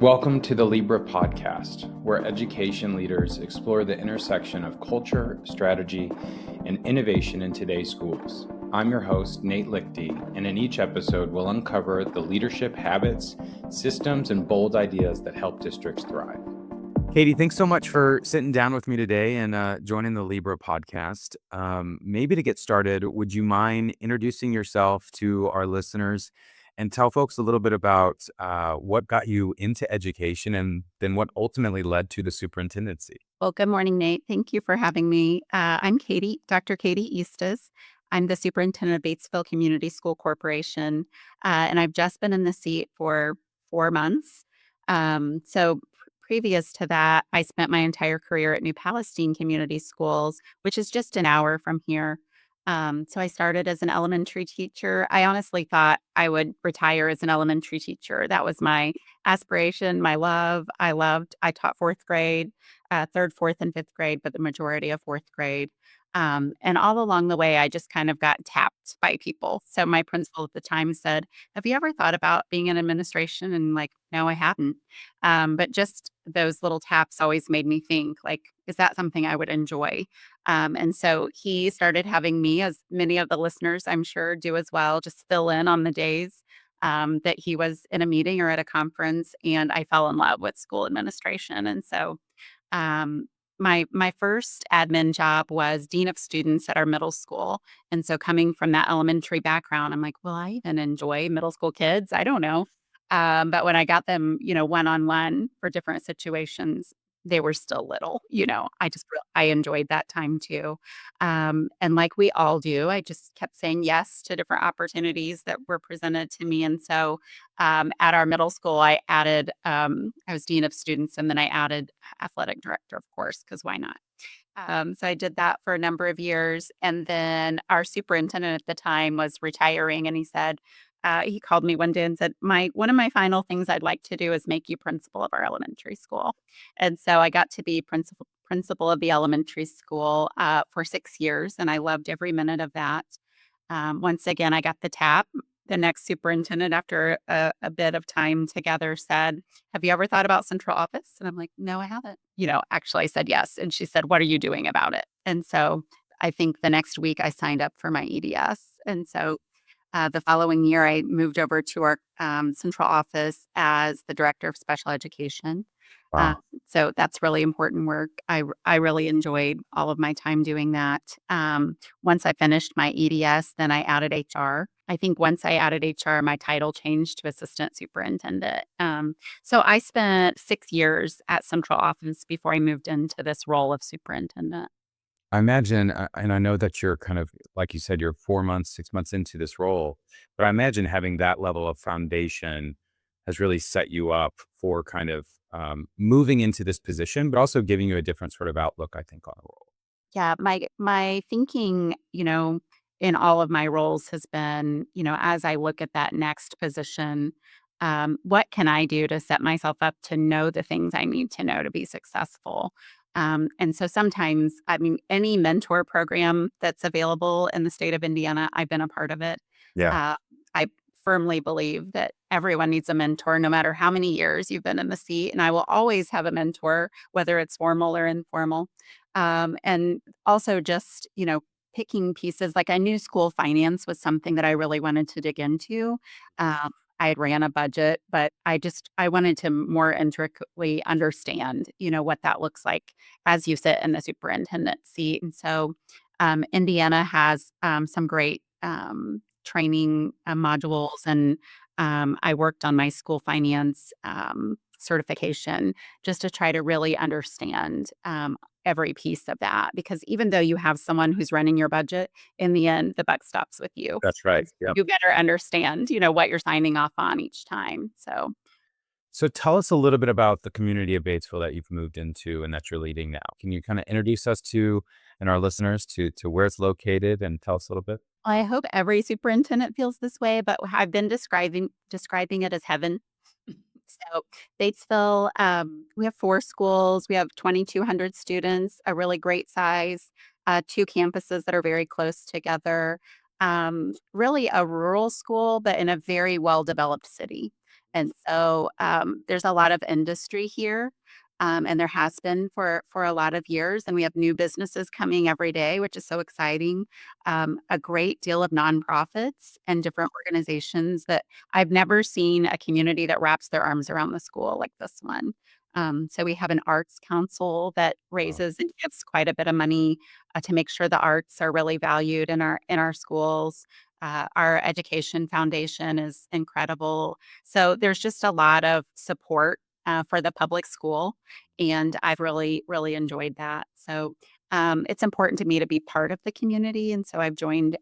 Welcome to the Lebra Podcast, where education leaders explore the intersection of culture, strategy, and innovation in today's schools. I'm your host, Nate Lichte, and in each episode, we'll uncover the leadership habits, systems, and bold ideas that help districts thrive. Katy, thanks so much for sitting down with me today and joining the Lebra Podcast. Maybe to get started, would you mind introducing yourself to our listeners and tell folks a little bit about what got you into education and then what ultimately led to the superintendency? Well, good morning, Nate. Thank you for having me. I'm Dr. Katy Eastes. I'm the superintendent of Batesville Community School Corporation, and I've just been in the seat for 4 months. Previous to that, I spent my entire career at New Palestine Community Schools, which is just an hour from here. So I started as an elementary teacher. I honestly thought I would retire as an elementary teacher. That was my aspiration, my love. I taught fourth grade, third, fourth, and fifth grade, but the majority of fourth grade. And all along the way, I just kind of got tapped by people. So my principal at the time said, "Have you ever thought about being in administration?" And like, no, I hadn't. But just those little taps always made me think, like, is that something I would enjoy? And so he started having me, as many of the listeners I'm sure do as well, just fill in on the days that he was in a meeting or at a conference. And I fell in love with school administration. And so um, my first admin job was dean of students at our middle school. And so coming from that elementary background, I'm like, well, I even enjoy middle school kids. I don't know. But when I got them, one-on-one for different situations, they were still little. I enjoyed that time too. And like we all do, I just kept saying yes to different opportunities that were presented to me. And so at our middle school, I was dean of students, and then I added athletic director, of course, because why not? So I did that for a number of years. And then our superintendent at the time was retiring, and he called me one day and said, one of my final things I'd like to do is make you principal of our elementary school. And so I got to be principal of the elementary school for 6 years, and I loved every minute of that. Once again, I got the tap. The next superintendent, after a bit of time together, said, "Have you ever thought about central office?" And I'm like, "No, I haven't." Actually, I said yes. And she said, "What are you doing about it?" And so I think the next week I signed up for my EDS. And so the following year, I moved over to our central office as the director of special education. Uh, Wow. so that's really important work. I really enjoyed all of my time doing that. Once I finished my EDS, then I added HR. I think once I added HR, my title changed to assistant superintendent. So I spent 6 years at central office before I moved into this role of superintendent. I imagine, and I know that you're kind of, like you said, you're 4 months, 6 months into this role, but I imagine having that level of foundation has really set you up for kind of moving into this position, but also giving you a different sort of outlook, I think, on the role. Yeah, my thinking, in all of my roles has been, as I look at that next position, what can I do to set myself up to know the things I need to know to be successful? And so sometimes, I mean, any mentor program that's available in the state of Indiana, I've been a part of it. Yeah. Uh, I firmly believe that everyone needs a mentor, no matter how many years you've been in the seat. And I will always have a mentor, whether it's formal or informal. And also just, picking pieces. Like I knew school finance was something that I really wanted to dig into. I had ran a budget, but I wanted to more intricately understand, what that looks like as you sit in the superintendent seat. And so Indiana has some great training modules, and I worked on my school finance certification just to try to really understand every piece of that. Because even though you have someone who's running your budget, in the end, the buck stops with you. That's right. And so Yep. you better understand, what you're signing off on each time. So So tell us a little bit about the community of Batesville that you've moved into and that you're leading now. Can you kind of introduce us to and our listeners to where it's located and tell us a little bit? I hope every superintendent feels this way, but I've been describing it as heaven. So Batesville, we have 4 schools. We have 2,200 students, a really great size, 2 campuses that are very close together. Really a rural school, but in a very well-developed city. And so there's a lot of industry here. And there has been for a lot of years, and we have new businesses coming every day, which is so exciting. A great deal of nonprofits and different organizations that I've never seen a community that wraps their arms around the school like this one. So we have an arts council that Wow. raises and gives quite a bit of money to make sure the arts are really valued in our schools. Our education foundation is incredible. So there's just a lot of support for the public school, and I've really, really enjoyed that. So it's important to me to be part of the community, and so I've joined.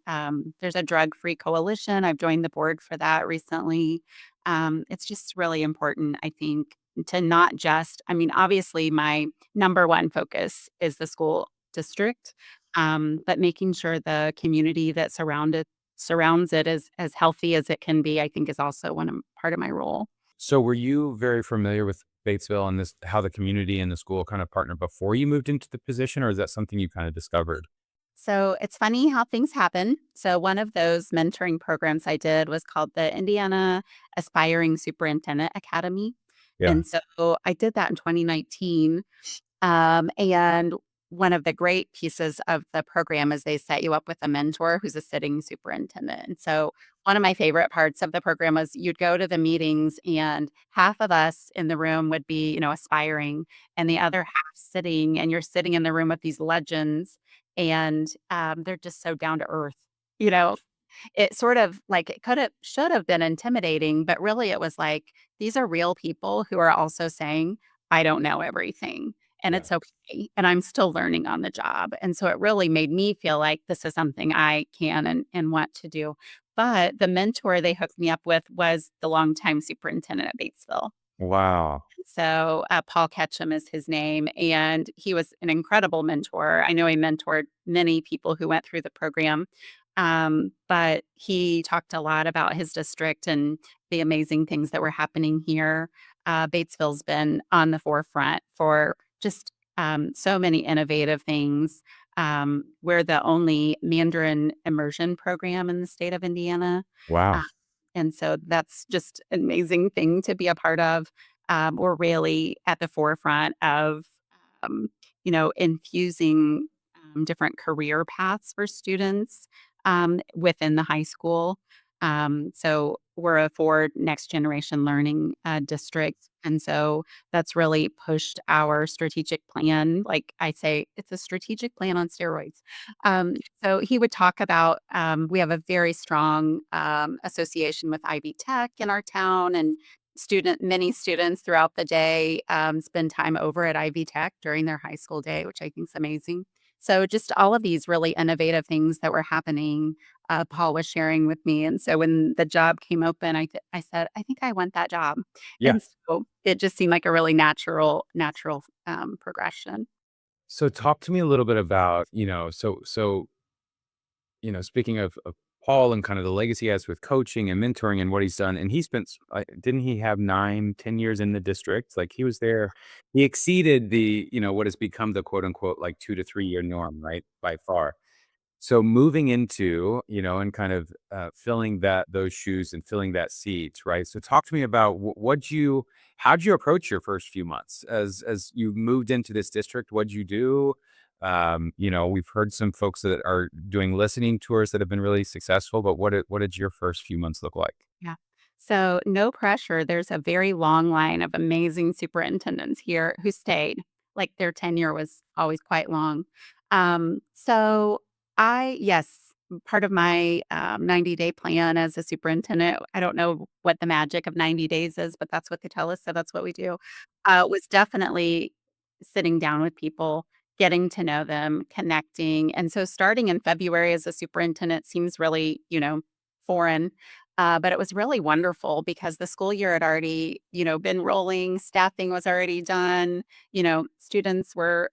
There's a drug-free coalition. I've joined the board for that recently. It's just really important, I think, to not just. I mean, obviously, my number one focus is the school district, but making sure the community that surrounds it is as healthy as it can be, I think, is also part of my role. So were you very familiar with Batesville and this how the community and the school kind of partner before you moved into the position, or is that something you kind of discovered? So it's funny how things happen. So one of those mentoring programs I did was called the Indiana Aspiring Superintendent Academy. Yeah. And so I did that in 2019. And one of the great pieces of the program is they set you up with a mentor who's a sitting superintendent. And so one of my favorite parts of the program was you'd go to the meetings and half of us in the room would be, aspiring, and the other half sitting, and you're sitting in the room with these legends, and they're just so down to earth. You know, it sort of like it could have should have been intimidating, but really it was like, these are real people who are also saying, "I don't know everything, and Yeah. it's okay, and I'm still learning on the job." And so it really made me feel like this is something I can and want to do. But the mentor they hooked me up with was the longtime superintendent at Batesville. Wow. So, Paul Ketchum is his name, and he was an incredible mentor. I know he mentored many people who went through the program, but he talked a lot about his district and the amazing things that were happening here. Batesville's been on the forefront for just so many innovative things. We're the only Mandarin immersion program in the state of Indiana. Uh, Wow. and so that's just an amazing thing to be a part of. We're really at the forefront of, um, infusing different career paths for students within the high school. So we're a forward next generation learning district. And so that's really pushed our strategic plan. Like I say, it's a strategic plan on steroids. So he would talk about we have a very strong association with Ivy Tech in our town, and many students throughout the day spend time over at Ivy Tech during their high school day, which I think is amazing. So just all of these really innovative things that were happening, Paul was sharing with me. And so when the job came open, I said, I think I want that job. Yeah. And so it just seemed like a really natural progression. So talk to me a little bit about, speaking of Paul and kind of the legacy he has with coaching and mentoring and what he's done, and he spent, didn't he have 9, 10 years in the district? Like he was there, he exceeded the, what has become the quote unquote like 2 to 3 year norm, right? By far. So moving into, and kind of filling those shoes and filling that seat, right? So talk to me about how'd you approach your first few months as you moved into this district? What'd you do? We've heard some folks that are doing listening tours that have been really successful, but what did your first few months look like? Yeah. So no pressure. There's a very long line of amazing superintendents here who stayed. Like their tenure was always quite long. So yes, part of my 90-day plan as a superintendent, I don't know what the magic of 90 days is, but that's what they tell us. So that's what we do. Was definitely sitting down with people, getting to know them, connecting. And so starting in February as a superintendent seems really, foreign. But it was really wonderful because the school year had already, been rolling, staffing was already done, students were,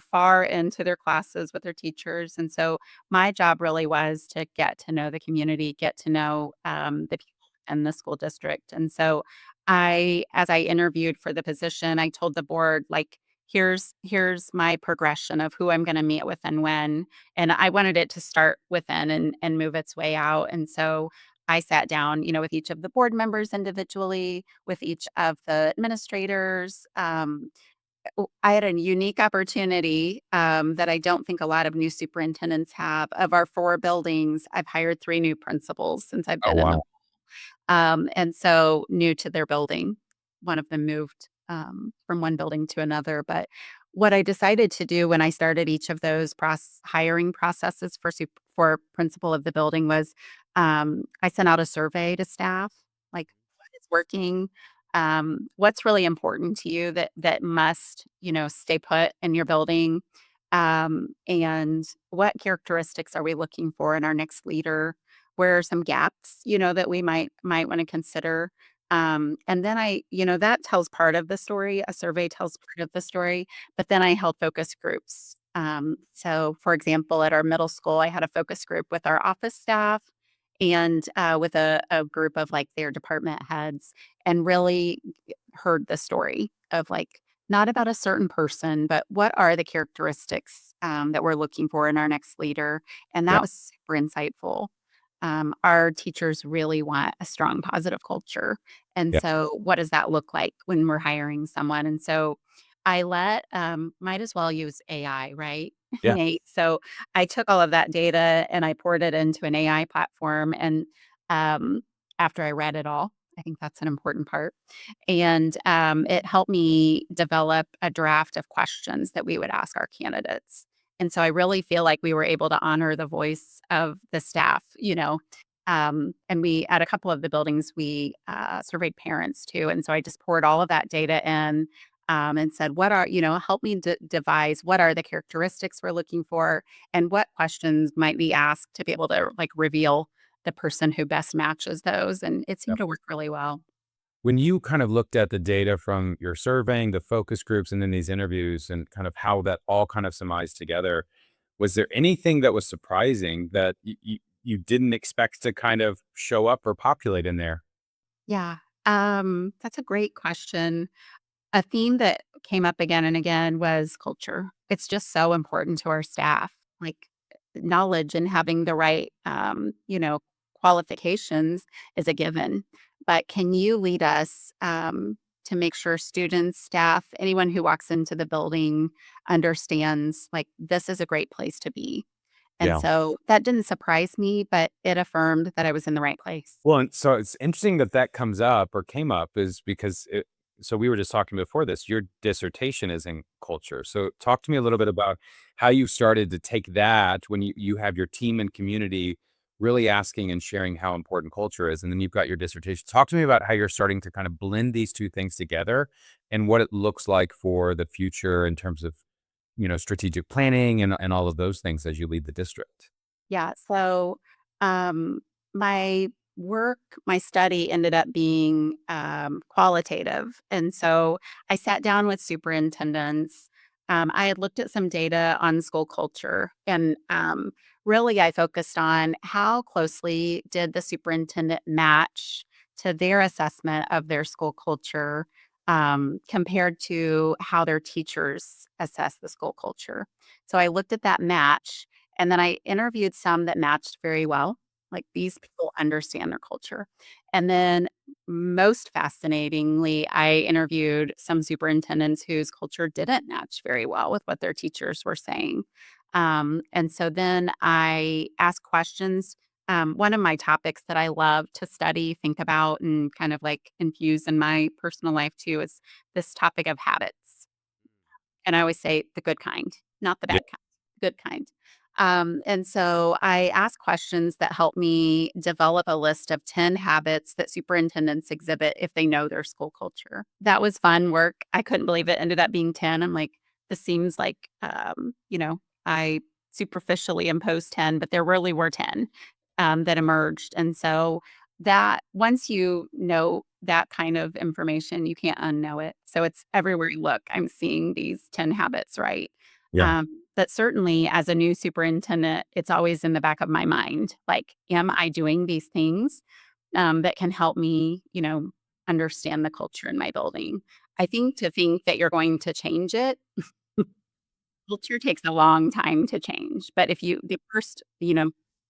far into their classes with their teachers. And so my job really was to get to know the community, get to know the people in the school district. And so as I interviewed for the position, I told the board, like, here's my progression of who I'm going to meet with and when. And I wanted it to start within and move its way out. And so I sat down, with each of the board members individually, with each of the administrators. I had a unique opportunity that I don't think a lot of new superintendents have. Of our 4 buildings, I've hired 3 new principals since I've Oh, been in the wow. and so new to their building. One of them moved from one building to another. But what I decided to do when I started each of those hiring processes for principal of the building was I sent out a survey to staff, like what is working, what's really important to you that must stay put in your building, and what characteristics are we looking for in our next leader, where are some gaps, that we might want to consider. And then that tells part of the story. A survey tells part of the story, but then I held focus groups. So, for example, at our middle school, I had a focus group with our office staff and with a group of like their department heads, and really heard the story of like not about a certain person, but what are the characteristics that we're looking for in our next leader. And Yeah. that was super insightful. Our teachers really want a strong, positive culture. And Yeah. so, what does that look like when we're hiring someone? And so, might as well use AI, right, Yeah. Nate? So, I took all of that data and I poured it into an AI platform. And um, after I read it all, I think that's an important part. And it helped me develop a draft of questions that we would ask our candidates. And so I really feel like we were able to honor the voice of the staff, and we, at a couple of the buildings, we surveyed parents too. And so I just poured all of that data in and said, help me devise what are the characteristics we're looking for and what questions might be asked to be able to like reveal the person who best matches those. And it Yeah. seemed to work really well. When you kind of looked at the data from your surveying, the focus groups, and then these interviews and kind of how that all kind of surmised together, was there anything that was surprising that you didn't expect to kind of show up or populate in there? Yeah. That's a great question. A theme that came up again and again was culture. It's just so important to our staff, like knowledge and having the right, qualifications is a given. But can you lead us to make sure students, staff, anyone who walks into the building understands like this is a great place to be? And Yeah. so that didn't surprise me, but it affirmed that I was in the right place. Well, and so it's interesting that that comes up or came up is because so we were just talking before this, your dissertation is in culture. So talk to me a little bit about how you started to take that when you have your team and community really asking and sharing how important culture is. And then you've got your dissertation. Talk to me about how you're starting to kind of blend these two things together and what it looks like for the future in terms of, strategic planning and all of those things as you lead the district. Yeah. So, my my study ended up being qualitative. And so I sat down with superintendents. I had looked at some data on school culture, and really I focused on how closely did the superintendent match to their assessment of their school culture compared to how their teachers assess the school culture. So I looked at that match and then I interviewed some that matched very well. Like these people understand their culture. And then, most fascinatingly, I interviewed some superintendents whose culture didn't match very well with what their teachers were saying. And so then I asked questions. One of my topics that I love to study, think about, and kind of like infuse in my personal life too is this topic of habits. And I always say the good kind, not the Yeah. bad kind, good kind. And so I ask questions that help me develop a list of 10 habits that superintendents exhibit if they know their school culture. That was fun work. I couldn't believe it ended up being 10. I'm like, this seems like, I superficially imposed 10, but there really were 10 that emerged. And so that once you know that kind of information, you can't unknow it. So it's everywhere you look. I'm seeing these 10 habits, right? Yeah. But certainly as a new superintendent, it's always in the back of my mind. Like, am I doing these things that can help me, understand the culture in my building? I think to think that you're going to change it, culture takes a long time to change. But if the first,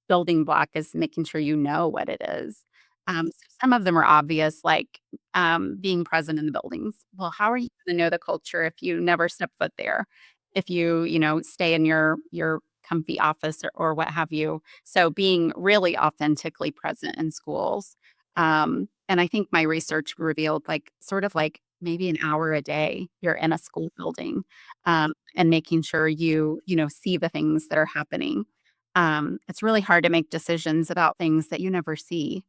building block is making sure you know what it is. So some of them are obvious, like being present in the buildings. Well, how are you going to know the culture if you never step foot there? If you stay in your comfy office or what have you. So being really authentically present in schools. And I think my research revealed like sort of like maybe an hour a day you're in a school building, and making sure you see the things that are happening. It's really hard to make decisions about things that you never see.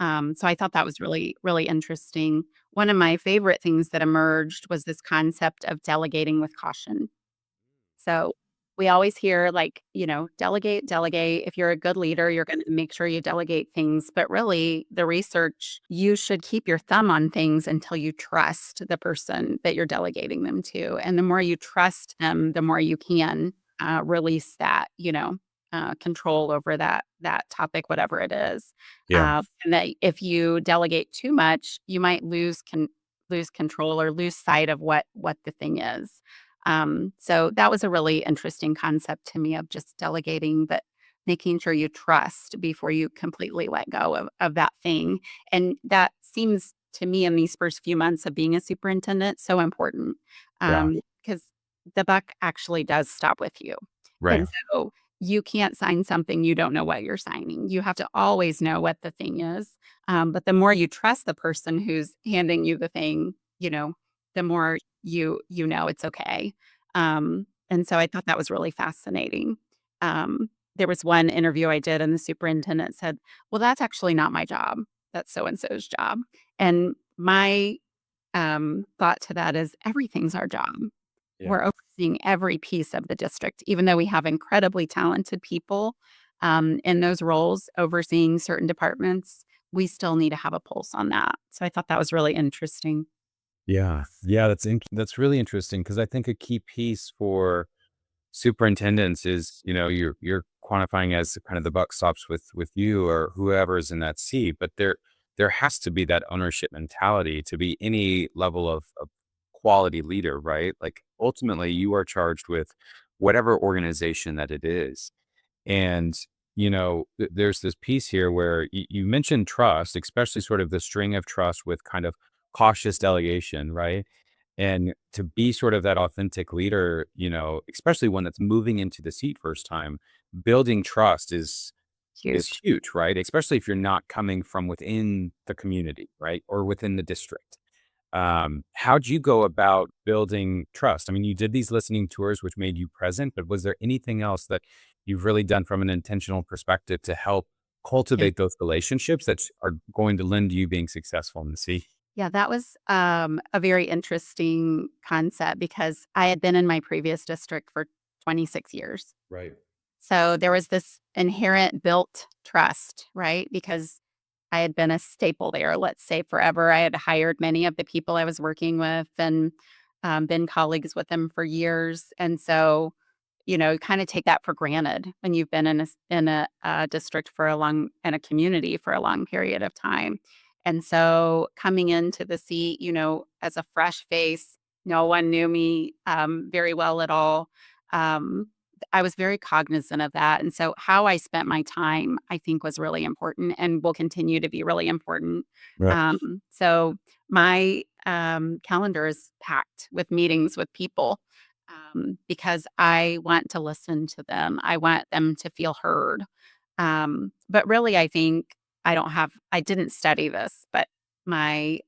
So I thought that was really, really interesting. One of my favorite things that emerged was this concept of delegating with caution. So we always hear like, delegate, delegate. If you're a good leader, you're going to make sure you delegate things. But really, the research, you should keep your thumb on things until you trust the person that you're delegating them to. And the more you trust them, the more you can release that, control over that topic, whatever it is. Yeah. And that if you delegate too much, you might lose control or lose sight of what the thing is. So that was a really interesting concept to me of just delegating, but making sure you trust before you completely let go of that thing. And that seems to me in these first few months of being a superintendent so important, Yeah. because the buck actually does stop with you. Right. And so you can't sign something you don't know what you're signing. You have to always know what the thing is. But the more you trust the person who's handing you the thing, the more you know it's okay. And so I thought that was really fascinating. There was one interview I did, and the superintendent said, "Well, that's actually not my job. That's so and so's job." And my thought to that is everything's our job. Yeah. We're overseeing every piece of the district, even though we have incredibly talented people in those roles overseeing certain departments. We still need to have a pulse on that. So I thought that was really interesting. Yeah. Yeah. That's really interesting because I think a key piece for superintendents is, you're quantifying as kind of the buck stops with you or whoever is in that seat, but there has to be that ownership mentality to be any level of quality leader, right? Like ultimately you are charged with whatever organization that it is. And, there's this piece here where you mentioned trust, especially sort of the string of trust with kind of cautious delegation, right? And to be sort of that authentic leader, especially one that's moving into the seat first time, building trust is Huge. huge, right? Especially if you're not coming from within the community, right? Or within the district. How'd you go about building trust? I mean, you did these listening tours, which made you present, but was there anything else that you've really done from an intentional perspective to help cultivate those relationships that are going to lend to you being successful in the seat? Yeah, that was a very interesting concept because I had been in my previous district for 26 years. Right. So there was this inherent built trust, right? Because I had been a staple there, let's say forever. I had hired many of the people I was working with and been colleagues with them for years. And so, kind of take that for granted when you've been in a district for in a community for a long period of time. And so coming into the seat, as a fresh face, no one knew me very well at all. Um, I was very cognizant of that. And so how I spent my time, I think, was really important and will continue to be really important. Right. So my calendar is packed with meetings with people, because I want to listen to them. I want them to feel heard. But really, I think I didn't study this, but my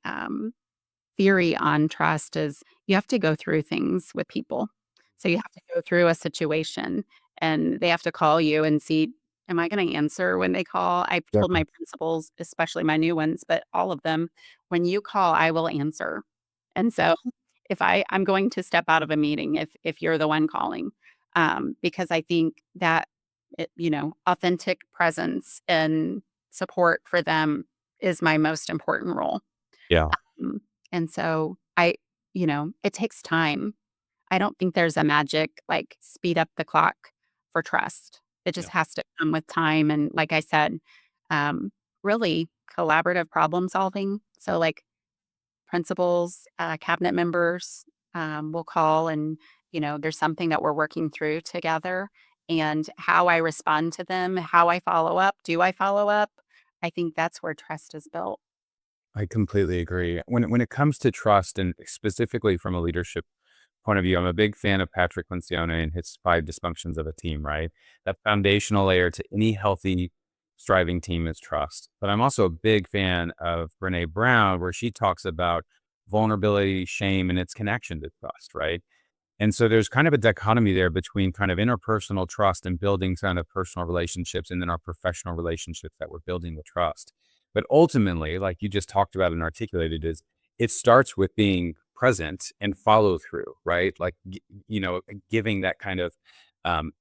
theory on trust is you have to go through things with people. So you have to go through a situation and they have to call you and see, am I going to answer when they call? I've told Exactly. my principals, especially my new ones, but all of them, when you call, I will answer. And so if I'm going to step out of a meeting if you're the one calling, because I think that authentic presence and support for them is my most important role. Yeah. Mm, and so it takes time. I don't think there's a magic, like, speed up the clock for trust. It just Yeah. has to come with time and, like I said, um, really collaborative problem solving. So, like, principals, cabinet members, will call and, there's something that we're working through together, and how I respond to them, how I follow up, do I follow up? I think that's where trust is built. I completely agree. When it comes to trust, and specifically from a leadership point of view, I'm a big fan of Patrick Lencioni and his five dysfunctions of a team, right? That foundational layer to any healthy, striving team is trust. But I'm also a big fan of Brene Brown, where she talks about vulnerability, shame, and its connection to trust, right? And so there's kind of a dichotomy there between kind of interpersonal trust and building kind of personal relationships, and then our professional relationships that we're building the trust. But ultimately, like you just talked about and articulated, is it starts with being present and follow through, right? Like, giving that kind of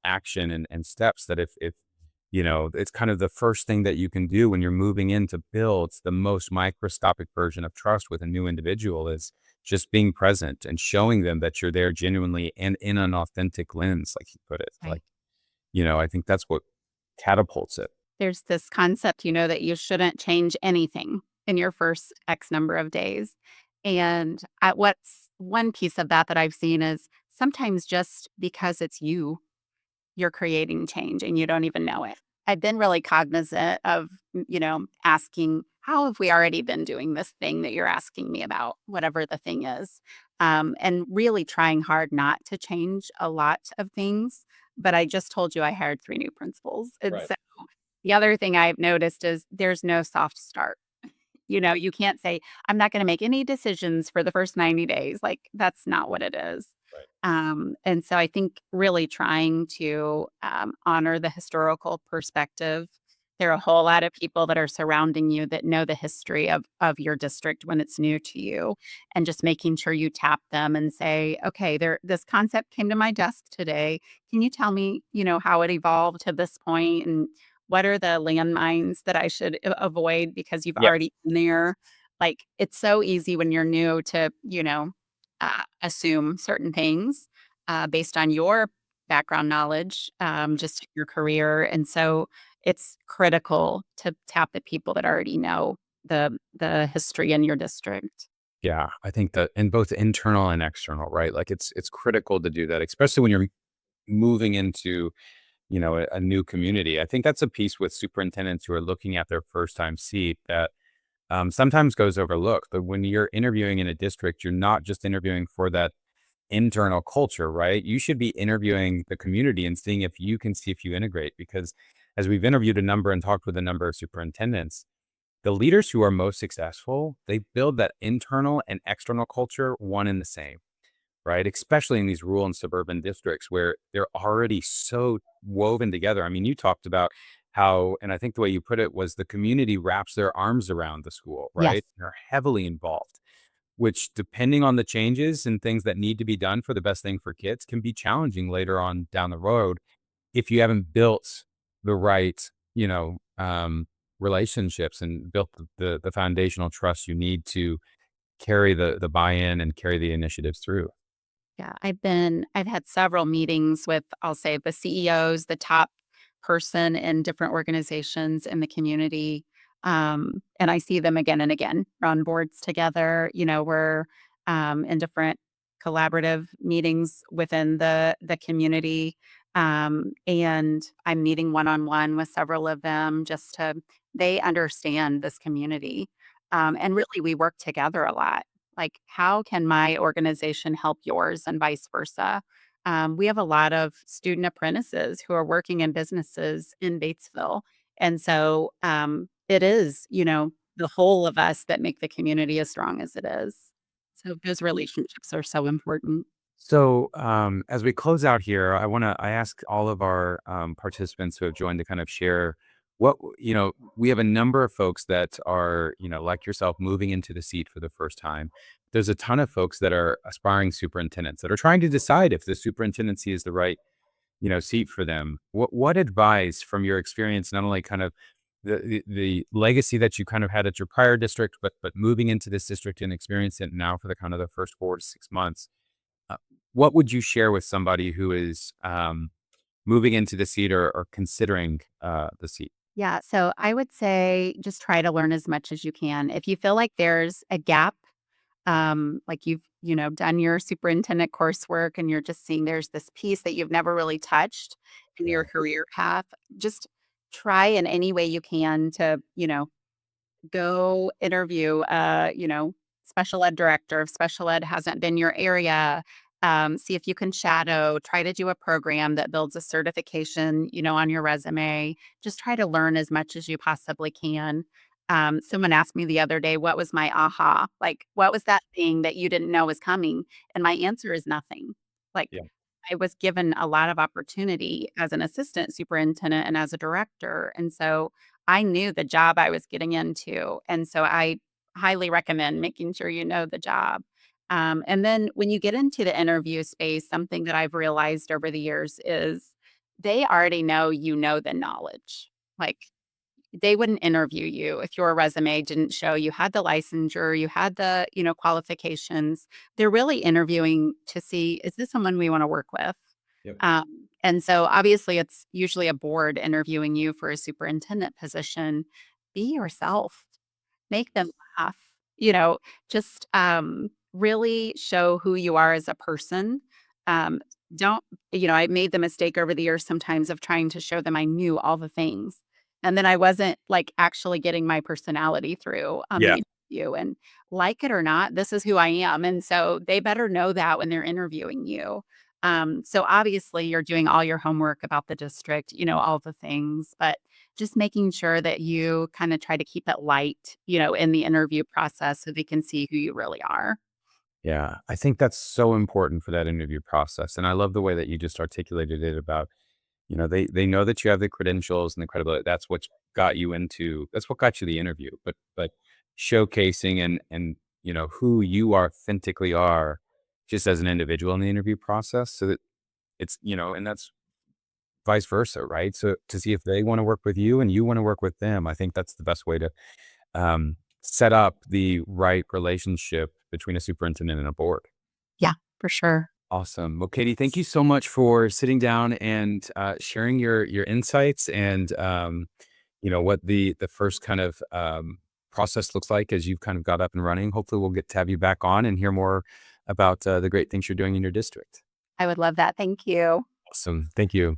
action and steps that if it's kind of the first thing that you can do when you're moving in to build the most microscopic version of trust with a new individual, is just being present and showing them that you're there genuinely and in an authentic lens, like you put it. Right. Like, I think that's what catapults it. There's this concept, that you shouldn't change anything in your first X number of days. And what's one piece of that I've seen is sometimes just because it's you're creating change and you don't even know it. I've been really cognizant of, asking, how have we already been doing this thing that you're asking me about, whatever the thing is? And really trying hard not to change a lot of things. But I just told you I hired 3 new principals. And Right. so the other thing I've noticed is there's no soft start. You can't say, I'm not going to make any decisions for the first 90 days. Like, that's not what it is. Right. And so I think really trying to honor the historical perspective. There are a whole lot of people that are surrounding you that know the history of your district when it's new to you, and just making sure you tap them and say, okay, this concept came to my desk today. Can you tell me, how it evolved to this point, and what are the landmines that I should avoid because you've Yeah. already been there? Like, it's so easy when you're new to, assume certain things based on your background knowledge, just your career. And so it's critical to tap the people that already know the history in your district. Yeah. I think that in both internal and external, right? Like it's critical to do that, especially when you're moving into a new community. I think that's a piece with superintendents who are looking at their first time seat that sometimes goes overlooked. But when you're interviewing in a district, you're not just interviewing for that internal culture, right? You should be interviewing the community and seeing if you integrate. Because as we've interviewed a number and talked with a number of superintendents, the leaders who are most successful, they build that internal and external culture one and the same, right? Especially in these rural and suburban districts where they're already so woven together. I mean, you talked about how, and I think the way you put it was the community wraps their arms around the school, Yes. right? They're heavily involved, which, depending on the changes and things that need to be done for the best thing for kids, can be challenging later on down the road if you haven't built the right, relationships and built the foundational trust you need to carry the buy-in and carry the initiatives through. Yeah, I've had several meetings with, I'll say, the CEOs, the top person in different organizations in the community. And I see them again and again. We're on boards together. We're in different collaborative meetings within the community. And I'm meeting one-on-one with several of them just to, they understand this community. And really, we work together a lot. Like, how can my organization help yours and vice versa? We have a lot of student apprentices who are working in businesses in Batesville. And so it is, the whole of us that make the community as strong as it is. So those relationships are so important. So, as we close out here, I ask all of our participants who have joined to kind of share we have a number of folks that are, like yourself, moving into the seat for the first time. There's a ton of folks that are aspiring superintendents that are trying to decide if the superintendency is the right, seat for them. What advice from your experience, not only kind of the legacy that you kind of had at your prior district, but moving into this district and experience it now for the kind of the first 4 to 6 months, uh, what would you share with somebody who is moving into the seat or considering the seat? Yeah. So I would say just try to learn as much as you can. If you feel like there's a gap, like you've, done your superintendent coursework and you're just seeing there's this piece that you've never really touched in Yeah. your career path, just try in any way you can to, go interview special ed director. If special ed hasn't been your area, see if you can shadow, try to do a program that builds a certification, on your resume. Just try to learn as much as you possibly can. Someone asked me the other day, what was my aha? Like, what was that thing that you didn't know was coming? And my answer is nothing. Like, Yeah. I was given a lot of opportunity as an assistant superintendent and as a director. And so I knew the job I was getting into. And so I highly recommend making sure you know the job. And then when you get into the interview space, something that I've realized over the years is they already know you know the knowledge. Like they wouldn't interview you if your resume didn't show you had the licensure, you had the, qualifications. They're really interviewing to see, is this someone we want to work with? Yep. And so obviously it's usually a board interviewing you for a superintendent position. Be yourself, make them laugh, just really show who you are as a person. Um, don't, I made the mistake over the years sometimes of trying to show them I knew all the things. And then I wasn't like actually getting my personality through on Yeah. the interview. And like it or not, this is who I am. And so they better know that when they're interviewing you. So obviously you're doing all your homework about the district, all the things, but just making sure that you kind of try to keep it light, in the interview process so they can see who you really are. Yeah, I think that's so important for that interview process, and I love the way that you just articulated it about, they know that you have the credentials and the credibility. That's what got you the interview, but showcasing and who you authentically are just as an individual in the interview process so that and that's vice versa, right? So to see if they wanna work with you and you wanna work with them, I think that's the best way to, set up the right relationship between a superintendent and a board. Yeah, for sure. Awesome. Well, Katie, thank you so much for sitting down and sharing your insights and what the first kind of process looks like as you've kind of got up and running. Hopefully, we'll get to have you back on and hear more about the great things you're doing in your district. I would love that. Thank you. Awesome. Thank you.